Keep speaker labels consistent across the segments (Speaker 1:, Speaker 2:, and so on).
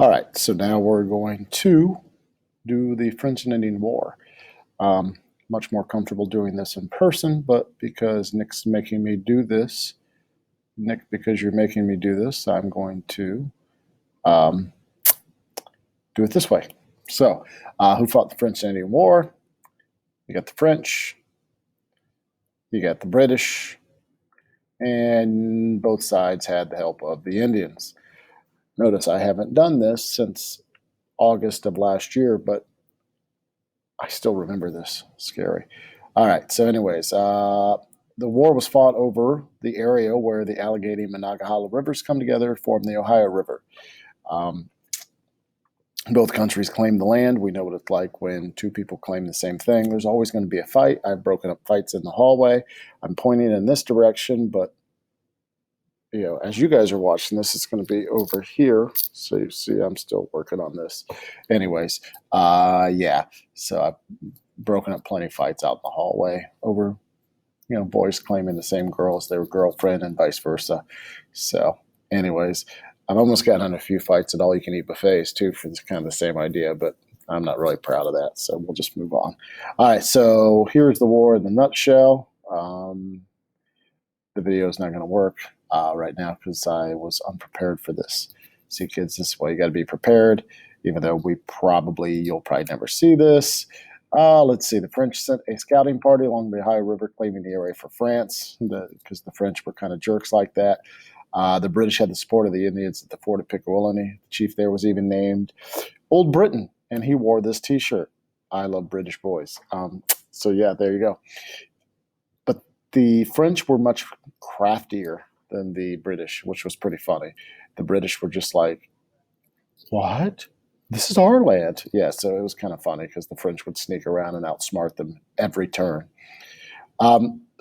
Speaker 1: All right, so now we're going to do the French and Indian War. Much more comfortable doing this in person, but because Nick's making me do this, Nick, because you're making me do this, I'm going to do it this way. So, who fought the French and Indian War? You got the French, you got the British, and both sides had the help of the Indians. Notice I haven't done this since August of last year, but I still remember this. Scary. All right. So, anyways, the war was fought over the area where the Allegheny and Monongahela rivers come together to form the Ohio River. Both countries claim the land. We know what it's like when two people claim the same thing. There's always going to be a fight. I've broken up fights in the hallway. I'm pointing in this direction, but as you guys are watching this, it's going to be over here. So you see, I'm still working on this. Anyways, yeah. So I've broken up plenty of fights out in the hallway over, boys claiming the same girl as their girlfriend and vice versa. So, anyways, I've almost gotten in a few fights at all-you-can-eat buffets too for kind of the same idea, but I'm not really proud of that. So we'll just move on. All right. So here's the war in the nutshell. The video is not going to work right now because I was unprepared for this. See, kids, this is why you got to be prepared, even though you'll probably never see this. Let's see. The French sent a scouting party along the Ohio River, claiming the area for France, because the French were kind of jerks like that. The British had the support of the Indians at the fort of Pickawillany. The chief there was even named Old Britain, and he wore this T-shirt. I love British boys. So, yeah, there you go. But the French were much craftier than the British, which was pretty funny. The British were just like, what? This is our land. Yeah, so it was kind of funny because the French would sneak around and outsmart them every turn.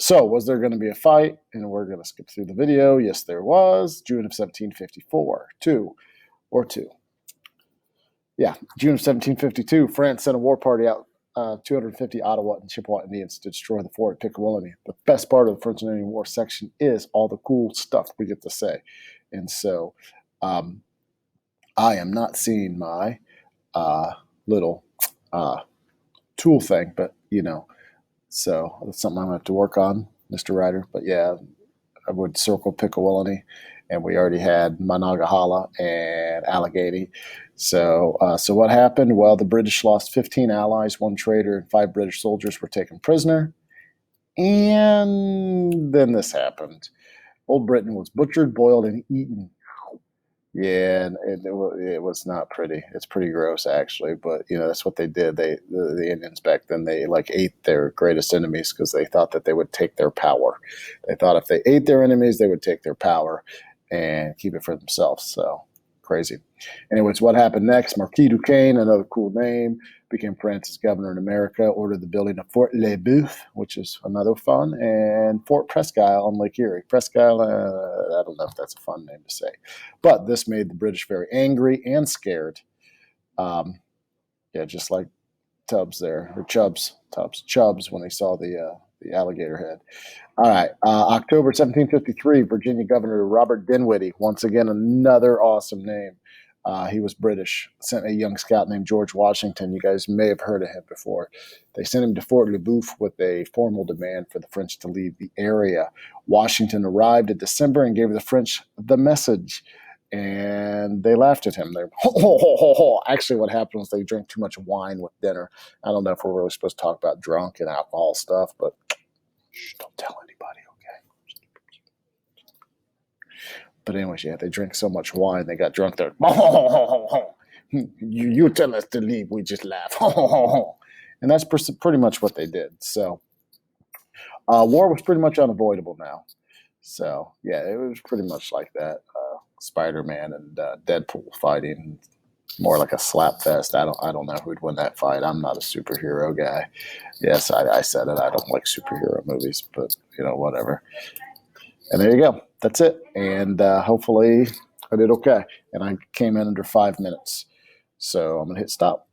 Speaker 1: So was there going to be a fight? And we're going to skip through the video. Yes, there was. June of 1754. Two. Yeah, June of 1752, France sent a war party out 250 Ottawa and Chippewa Indians to destroy the fort at Pickawillany. The best part of the French and Indian War section is all the cool stuff we get to say. And so I am not seeing my little tool thing, but, so that's something I'm going to have to work on, Mr. Ryder. But, yeah, I would circle Pickawillany, and we already had Monongahela and Allegheny. So what happened? Well, the British lost 15 allies, 1 traitor, and 5 British soldiers were taken prisoner. And then this happened. Old Britain was butchered, boiled, and eaten. Yeah, and it was not pretty. It's pretty gross, actually. But that's what they did. The Indians back then, they ate their greatest enemies because they thought that they would take their power. They thought if they ate their enemies, they would take their power and keep it for themselves. So crazy. Anyways, what happened next? Marquis Duquesne, another cool name, became France's governor in America, ordered the building of Fort Le Boeuf, which is another fun, and Fort Presque Isle on Lake Erie. Presque Isle, I don't know if that's a fun name to say. But this made the British very angry and scared. Just like Tubbs there, or Chubbs when they saw the alligator head. All right, October 1753, Virginia Governor Robert Dinwiddie, once again another awesome name. He was British, sent a young scout named George Washington. You guys may have heard of him before. They sent him to Fort Le Boeuf with a formal demand for the French to leave the area. Washington arrived in December and gave the French the message, and they laughed at him. Actually, what happened was they drank too much wine with dinner. I don't know if we're really supposed to talk about drunk and alcohol stuff, but don't tell anybody, okay? But anyways, yeah, they drank so much wine, they got drunk. They're, you tell us to leave, we just laugh. And that's pretty much what they did. So war was pretty much unavoidable now. So, yeah, it was pretty much like that. Spider-Man and Deadpool fighting, more like a slap fest. I don't know who'd win that fight. I'm not a superhero guy. Yes, I said it. I don't like superhero movies, but whatever. And there you go. That's it. And hopefully I did okay. And I came in under 5 minutes. So I'm gonna hit stop.